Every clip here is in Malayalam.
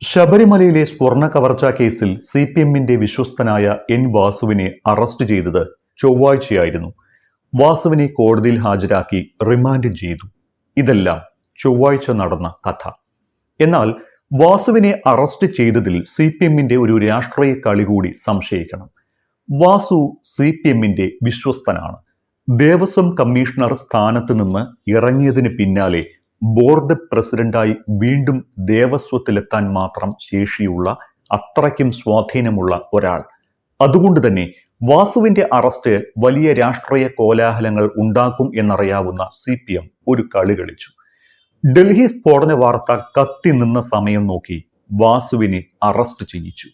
ശബരിമലയിലെ സ്വർണ്ണ കവർച്ചാ കേസിൽ സിപിഎമ്മിന്റെ വിശ്വസ്തനായ എൻ വാസുവിനെ അറസ്റ്റ് ചെയ്തത് ചൊവ്വാഴ്ചയായിരുന്നു. വാസുവിനെ കോടതിയിൽ ഹാജരാക്കി റിമാൻഡ് ചെയ്തു. ഇതെല്ലാം ചൊവ്വാഴ്ച നടന്ന കഥ. എന്നാൽ വാസുവിനെ അറസ്റ്റ് ചെയ്തതിൽ സിപിഎമ്മിന്റെ ഒരു രാഷ്ട്രീയ കളി കൂടി സംശയിക്കണം. വാസു സിപിഎമ്മിന്റെ വിശ്വസ്തനാണ്. ദേവസ്വം കമ്മീഷണർ സ്ഥാനത്ത് നിന്ന് ഇറങ്ങിയതിന് പിന്നാലെ ബോർഡ് പ്രസിഡന്റായി വീണ്ടും ദേവസ്വത്തിലെത്താൻ മാത്രം ശേഷിയുള്ള, അത്രയ്ക്കും സ്വാധീനമുള്ള ഒരാൾ. അതുകൊണ്ട് തന്നെ വാസുവിന്റെ അറസ്റ്റ് വലിയ രാഷ്ട്രീയ കോലാഹലങ്ങൾ ഉണ്ടാക്കും എന്നറിയാവുന്ന സിപിഎം ഒരു കളി കളിച്ചു. ഡൽഹി സ്ഫോടന വാർത്ത കത്തി നിന്ന സമയം നോക്കി വാസുവിനെ അറസ്റ്റ് ചെയ്യിച്ചു.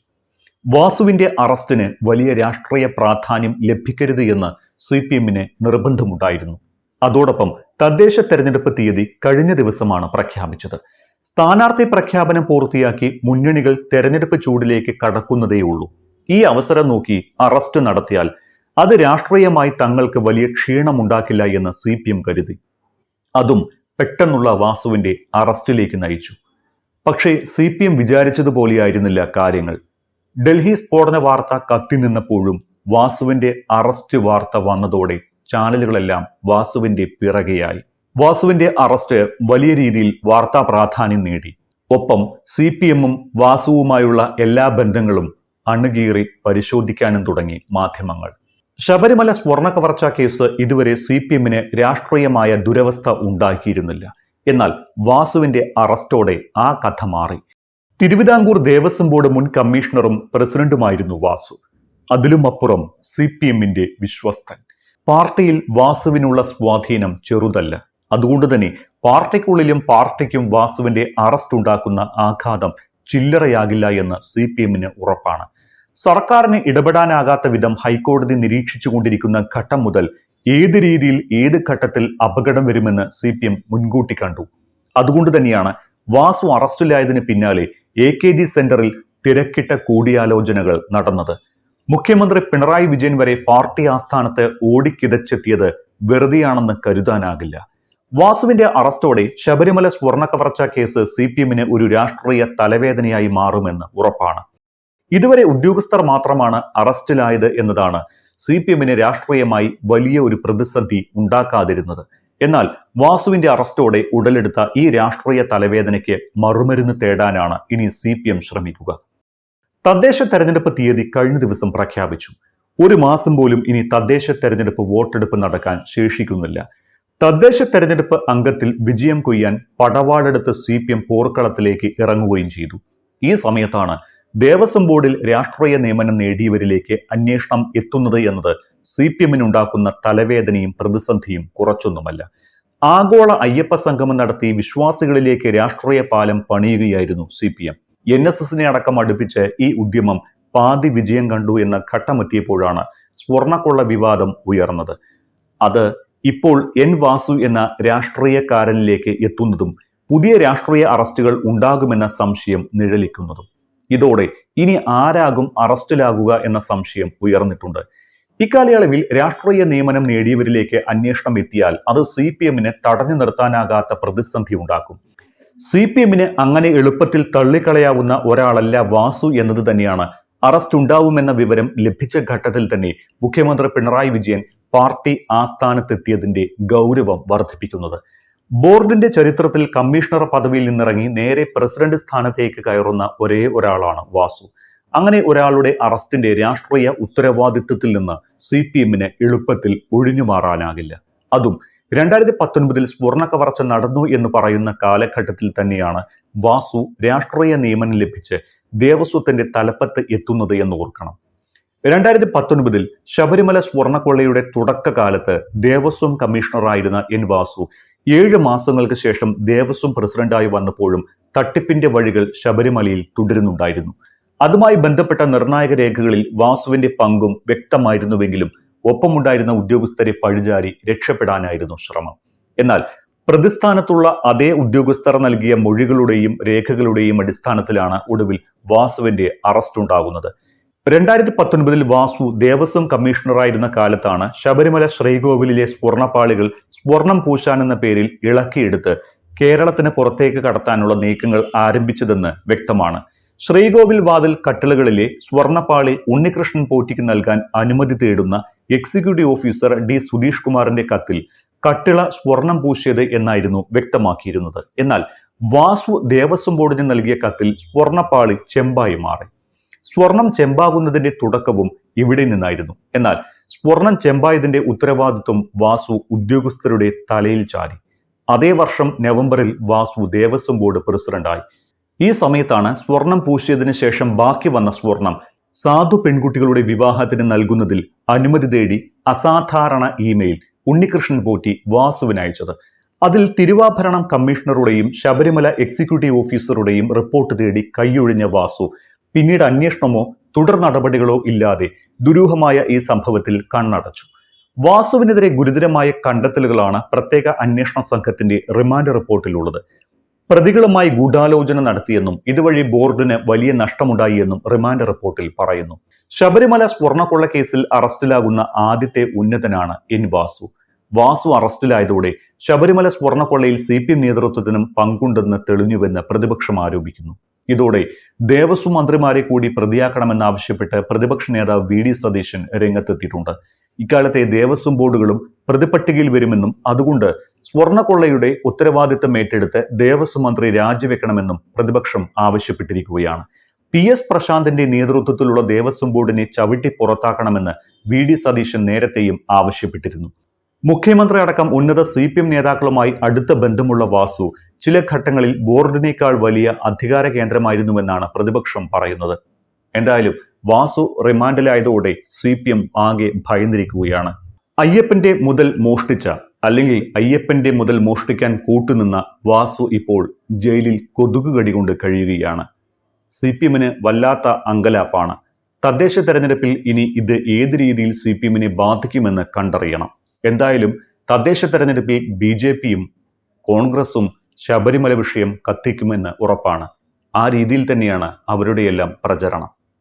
വാസുവിന്റെ അറസ്റ്റിന് വലിയ രാഷ്ട്രീയ പ്രാധാന്യം ലഭിക്കരുത് എന്ന് സിപിഎമ്മിന് നിർബന്ധമുണ്ടായിരുന്നു. അതോടൊപ്പം തദ്ദേശ തെരഞ്ഞെടുപ്പ് തീയതി കഴിഞ്ഞ ദിവസമാണ് പ്രഖ്യാപിച്ചത്. സ്ഥാനാർത്ഥി പ്രഖ്യാപനം പൂർത്തിയാക്കി മുന്നണികൾ തെരഞ്ഞെടുപ്പ് ചൂടിലേക്ക് കടക്കുന്നതേയുള്ളൂ. ഈ അവസരം നോക്കി അറസ്റ്റ് നടത്തിയാൽ അത് രാഷ്ട്രീയമായി തങ്ങൾക്ക് വലിയ ക്ഷീണമുണ്ടാക്കില്ല എന്ന് സിപിഎം കരുതി. അതും പെട്ടെന്നുള്ള വാസുവിന്റെ അറസ്റ്റിലേക്ക് നയിച്ചു. പക്ഷേ സിപിഎം വിചാരിച്ചതുപോലെയായിരുന്നില്ല കാര്യങ്ങൾ. ഡൽഹി സ്ഫോടന വാർത്ത കത്തി നിന്നപ്പോഴും വാസുവിന്റെ അറസ്റ്റ് വാർത്ത വന്നതോടെ ചാനലുകളെല്ലാം വാസുവിന്റെ പിറകെയായി. വാസുവിന്റെ അറസ്റ്റ് വലിയ രീതിയിൽ വാർത്താ പ്രാധാന്യം നേടി. ഒപ്പം സിപിഎമ്മും വാസുവുമായുള്ള എല്ലാ ബന്ധങ്ങളും അണുകീറി പരിശോധിക്കാനും തുടങ്ങി മാധ്യമങ്ങൾ. ശബരിമല സ്വർണ്ണ കവർച്ചാ കേസ് ഇതുവരെ സിപിഎമ്മിന് രാഷ്ട്രീയമായ ദുരവസ്ഥ ഉണ്ടാക്കിയിരുന്നില്ല. എന്നാൽ വാസുവിന്റെ അറസ്റ്റോടെ ആ കഥ മാറി. തിരുവിതാംകൂർ ദേവസ്വം ബോർഡ് മുൻ കമ്മീഷണറും പ്രസിഡന്റുമായിരുന്നു വാസു. അതിലുമപ്പുറം സിപിഎമ്മിന്റെ വിശ്വസ്തൻ. പാർട്ടിയിൽ വാസുവിനുള്ള സ്വാധീനം ചെറുതല്ല. അതുകൊണ്ട് തന്നെ പാർട്ടിക്കുള്ളിലും പാർട്ടിക്കും വാസുവിന്റെ അറസ്റ്റ് ഉണ്ടാക്കുന്ന ആഘാതം ചില്ലറയാകില്ല എന്ന് സിപിഎമ്മിന് ഉറപ്പാണ്. സർക്കാരിന് ഇടപെടാനാകാത്ത വിധം ഹൈക്കോടതി നിരീക്ഷിച്ചുകൊണ്ടിരിക്കുന്ന ഘട്ടം മുതൽ ഏത് രീതിയിൽ ഏത് ഘട്ടത്തിൽ അപകടം വരുമെന്ന് സിപിഎം മുൻകൂട്ടി കണ്ടു. അതുകൊണ്ട് തന്നെയാണ് വാസു അറസ്റ്റിലായതിന് പിന്നാലെ AKG സെന്ററിൽ തിരക്കിട്ട കൂടിയാലോചനകൾ നടന്നത്. മുഖ്യമന്ത്രി പിണറായി വിജയൻ വരെ പാർട്ടി ആസ്ഥാനത്ത് ഓടിക്കിതച്ചെത്തിയത് വെറുതെയാണെന്ന് കരുതാനാകില്ല. വാസുവിന്റെ അറസ്റ്റോടെ ശബരിമല സ്വർണ്ണ കവർച്ചാ കേസ് സിപിഎമ്മിന് ഒരു രാഷ്ട്രീയ തലവേദനയായി മാറുമെന്ന് ഉറപ്പാണ്. ഇതുവരെ ഉദ്യോഗസ്ഥർ മാത്രമാണ് അറസ്റ്റിലായത് എന്നതാണ് സിപിഎമ്മിന് രാഷ്ട്രീയമായി വലിയ ഒരു പ്രതിസന്ധി ഉണ്ടാക്കാതിരുന്നത്. എന്നാൽ വാസുവിന്റെ അറസ്റ്റോടെ ഉടലെടുത്ത ഈ രാഷ്ട്രീയ തലവേദനയ്ക്ക് മറുമരുന്ന് തേടാനാണ് ഇനി സിപിഎം ശ്രമിക്കുക. തദ്ദേശ തെരഞ്ഞെടുപ്പ് തീയതി കഴിഞ്ഞ ദിവസം പ്രഖ്യാപിച്ചു. ഒരു മാസം പോലും ഇനി തദ്ദേശ തെരഞ്ഞെടുപ്പ് വോട്ടെടുപ്പ് നടക്കാൻ ശേഷിക്കുന്നില്ല. തദ്ദേശ തെരഞ്ഞെടുപ്പ് അംഗത്തിൽ വിജയം കൊയ്യാൻ പടവാടെടുത്ത് സിപിഎം പോർക്കളത്തിലേക്ക് ഇറങ്ങുകയും ചെയ്തു. ഈ സമയത്താണ് ദേവസ്വം ബോർഡിൽ രാഷ്ട്രീയ നിയമനം നേടിയവരിലേക്ക് അന്വേഷണം എത്തുന്നത് എന്നത് സിപിഎമ്മിനുണ്ടാക്കുന്ന തലവേദനയും പ്രതിസന്ധിയും കുറച്ചൊന്നുമല്ല. ആഗോള അയ്യപ്പ സംഗമം നടത്തി വിശ്വാസികളിലേക്ക് രാഷ്ട്രീയ പാലം പണിയുകയായിരുന്നു സിപിഎം. NSSനെ അടക്കം അടുപ്പിച്ച് ഈ ഉദ്യമം പാതി വിജയം കണ്ടു എന്ന ഘട്ടമെത്തിയപ്പോഴാണ് സ്വർണ്ണക്കൊള്ള വിവാദം ഉയർന്നത്. അത് ഇപ്പോൾ എൻ വാസു എന്ന രാഷ്ട്രീയക്കാരനിലേക്ക് എത്തുന്നതും പുതിയ രാഷ്ട്രീയ അറസ്റ്റുകൾ ഉണ്ടാകുമെന്ന സംശയം നിഴലിക്കുന്നതും. ഇതോടെ ഇനി ആരാകും അറസ്റ്റിലാകുക എന്ന സംശയം ഉയർന്നിട്ടുണ്ട്. ഇക്കാലയളവിൽ രാഷ്ട്രീയ നിയമനം നേടിയവരിലേക്ക് അന്വേഷണം എത്തിയാൽ അത് സിപിഎമ്മിന് തടഞ്ഞു നിർത്താനാകാത്ത പ്രതിസന്ധി ഉണ്ടാക്കും. സിപിഎമ്മിന് അങ്ങനെ എളുപ്പത്തിൽ തള്ളിക്കളയാവുന്ന ഒരാളല്ല വാസു എന്നത് തന്നെയാണ് അറസ്റ്റ് ഉണ്ടാവുമെന്ന വിവരം ലഭിച്ച ഘട്ടത്തിൽ തന്നെ മുഖ്യമന്ത്രി പിണറായി വിജയൻ പാർട്ടി ആസ്ഥാനത്തെത്തിയതിന്റെ ഗൗരവം വർദ്ധിപ്പിക്കുന്നത്. ബോർഡിന്റെ ചരിത്രത്തിൽ കമ്മീഷണർ പദവിയിൽ നിന്നിറങ്ങി നേരെ പ്രസിഡന്റ് സ്ഥാനത്തേക്ക് കയറുന്ന ഒരേ ഒരാളാണ് വാസു. അങ്ങനെ ഒരാളുടെ അറസ്റ്റിന്റെ രാഷ്ട്രീയ ഉത്തരവാദിത്വത്തിൽ നിന്ന് സിപിഎമ്മിന് എളുപ്പത്തിൽ ഒഴിഞ്ഞു മാറാനാകില്ല. അതും 2019 സ്വർണ്ണ കവർച്ച നടന്നു എന്ന് പറയുന്ന കാലഘട്ടത്തിൽ തന്നെയാണ് വാസു രാഷ്ട്രീയ നിയമനം ലഭിച്ച് ദേവസ്വത്തിന്റെ തലപ്പത്ത് എത്തുന്നത് എന്ന് ഓർക്കണം. 2019 ശബരിമല സ്വർണ്ണക്കൊള്ളയുടെ തുടക്കകാലത്ത് ദേവസ്വം കമ്മീഷണറായിരുന്ന എൻ വാസു 7 മാസങ്ങൾക്ക് ശേഷം ദേവസ്വം പ്രസിഡന്റായി വന്നപ്പോഴും തട്ടിപ്പിന്റെ വഴികൾ ശബരിമലയിൽ തുടരുന്നുണ്ടായിരുന്നു. അതുമായി ബന്ധപ്പെട്ട നിർണായക രേഖകളിൽ വാസുവിന്റെ പങ്കും വ്യക്തമായിരുന്നുവെങ്കിലും ഒപ്പമുണ്ടായിരുന്ന ഉദ്യോഗസ്ഥരെ പഴിചാരി രക്ഷപ്പെടാനായിരുന്നു ശ്രമം. എന്നാൽ പ്രതിസ്ഥാനത്തുള്ള അതേ ഉദ്യോഗസ്ഥർ നൽകിയ മൊഴികളുടെയും രേഖകളുടെയും അടിസ്ഥാനത്തിലാണ് ഒടുവിൽ വാസുവിന്റെ അറസ്റ്റ് ഉണ്ടാകുന്നത്. 2019 വാസു ദേവസ്വം കമ്മീഷണറായിരുന്ന കാലത്താണ് ശബരിമല ശ്രീകോവിലിലെ സ്വർണ്ണപ്പാളികൾ സ്വർണം പൂശാൻ എന്ന പേരിൽ ഇളക്കിയെടുത്ത് കേരളത്തിന് പുറത്തേക്ക് കടത്താനുള്ള നീക്കങ്ങൾ ആരംഭിച്ചതെന്ന് വ്യക്തമാണ്. ശ്രീകോവിൽ വാതിൽ കട്ടിളകളിലെ സ്വർണ്ണപ്പാളി ഉണ്ണികൃഷ്ണൻ പോറ്റിക്ക് നൽകാൻ അനുമതി തേടുന്ന എക്സിക്യൂട്ടീവ് ഓഫീസർ ഡി സുധീഷ് കുമാറിന്റെ കത്തിൽ കട്ടിള സ്വർണം പൂശിയത് എന്നായിരുന്നു വ്യക്തമാക്കിയിരുന്നത്. എന്നാൽ വാസു ദേവസ്വം ബോർഡിന് നൽകിയ കത്തിൽ സ്വർണ്ണപ്പാളി ചെമ്പായി മാറി. സ്വർണം ചെമ്പാകുന്നതിന്റെ തുടക്കവും ഇവിടെ നിന്നായിരുന്നു. എന്നാൽ സ്വർണം ചെമ്പായതിന്റെ ഉത്തരവാദിത്വം വാസു ഉദ്യോഗസ്ഥരുടെ തലയിൽ ചാരി. അതേ വർഷം നവംബറിൽ വാസു ദേവസ്വം ബോർഡ് പ്രസിഡന്റായി. ഈ സമയത്താണ് സ്വർണം പൂശിയതിനു ശേഷം ബാക്കി വന്ന സ്വർണം സാധു പെൺകുട്ടികളുടെ വിവാഹത്തിന് നൽകുന്നതിൽ അനുമതി തേടി അസാധാരണ ഇമെയിൽ ഉണ്ണികൃഷ്ണൻ പോറ്റി വാസുവിന് അയച്ചത്. അതിൽ തിരുവാഭരണം കമ്മീഷണറുടെയും ശബരിമല എക്സിക്യൂട്ടീവ് ഓഫീസറുടെയും റിപ്പോർട്ട് തേടി കൈയൊഴിഞ്ഞ വാസു പിന്നീട് അന്വേഷണമോ തുടർ നടപടികളോ ഇല്ലാതെ ദുരൂഹമായ ഈ സംഭവത്തിൽ കണ്ണടച്ചു. വാസുവിനെതിരെ ഗുരുതരമായ കണ്ടെത്തലുകളാണ് പ്രത്യേക അന്വേഷണ സംഘത്തിന്റെ റിമാൻഡ് റിപ്പോർട്ടിലുള്ളത്. പ്രതികളുമായി ഗൂഢാലോചന നടത്തിയെന്നും ഇതുവഴി ബോർഡിന് വലിയ നഷ്ടമുണ്ടായി എന്നും റിമാൻഡ് റിപ്പോർട്ടിൽ പറയുന്നു. ശബരിമല സ്വർണ്ണക്കൊള്ള കേസിൽ അറസ്റ്റിലാകുന്ന ആദ്യത്തെ ഉന്നതനാണ് എൻ വാസു. വാസു അറസ്റ്റിലായതോടെ ശബരിമല സ്വർണ്ണക്കൊള്ളയിൽ CPM നേതൃത്വത്തിനും പങ്കുണ്ടെന്ന് തെളിഞ്ഞുവെന്ന് പ്രതിപക്ഷം ആരോപിക്കുന്നു. ഇതോടെ ദേവസ്വം മന്ത്രിമാരെ കൂടി പ്രതിയാക്കണമെന്നാവശ്യപ്പെട്ട് പ്രതിപക്ഷ നേതാവ് VD സതീശൻ രംഗത്തെത്തിയിട്ടുണ്ട്. ഇക്കാലത്തെ ദേവസ്വം ബോർഡുകളും പ്രതിപട്ടികയിൽ വരുമെന്നും അതുകൊണ്ട് സ്വർണ്ണക്കൊള്ളയുടെ ഉത്തരവാദിത്തം ഏറ്റെടുത്ത് ദേവസ്വം മന്ത്രി രാജിവെക്കണമെന്നും പ്രതിപക്ഷം ആവശ്യപ്പെട്ടിരിക്കുകയാണ്. PS പ്രശാന്തിന്റെ നേതൃത്വത്തിലുള്ള ദേവസ്വം ബോർഡിനെ ചവിട്ടി പുറത്താക്കണമെന്ന് VD സതീശൻ നേരത്തെയും ആവശ്യപ്പെട്ടിരുന്നു. മുഖ്യമന്ത്രി അടക്കം ഉന്നത CPM നേതാക്കളുമായി അടുത്ത ബന്ധമുള്ള വാസു ചില ഘട്ടങ്ങളിൽ ബോർഡിനേക്കാൾ വലിയ അധികാര കേന്ദ്രമായിരുന്നുവെന്നാണ് പ്രതിപക്ഷം പറയുന്നത്. എന്തായാലും വാസു റിമാൻഡിലായതോടെ CPM ആകെ ഭയന്നിരിക്കുകയാണ്. അയ്യപ്പന്റെ മുതൽ മോഷ്ടിച്ച അല്ലെങ്കിൽ അയ്യപ്പന്റെ മുതൽ മോഷ്ടിക്കാൻ കൂട്ടുനിന്ന വാസു ഇപ്പോൾ ജയിലിൽ കൊതുകുകടി കൊണ്ട് കഴിയുകയാണ്. CPMന് വല്ലാത്ത അങ്കലാപ്പാണ്. തദ്ദേശ തെരഞ്ഞെടുപ്പിൽ ഇനി ഇത് ഏത് രീതിയിൽ CPMനെ ബാധിക്കുമെന്ന് കണ്ടറിയണം. എന്തായാലും തദ്ദേശ തെരഞ്ഞെടുപ്പിൽ BJPയും കോൺഗ്രസും ശബരിമല വിഷയം കത്തിക്കുമെന്ന് ഉറപ്പാണ്. ആ രീതിയിൽ തന്നെയാണ് അവരുടെയെല്ലാം പ്രചരണം.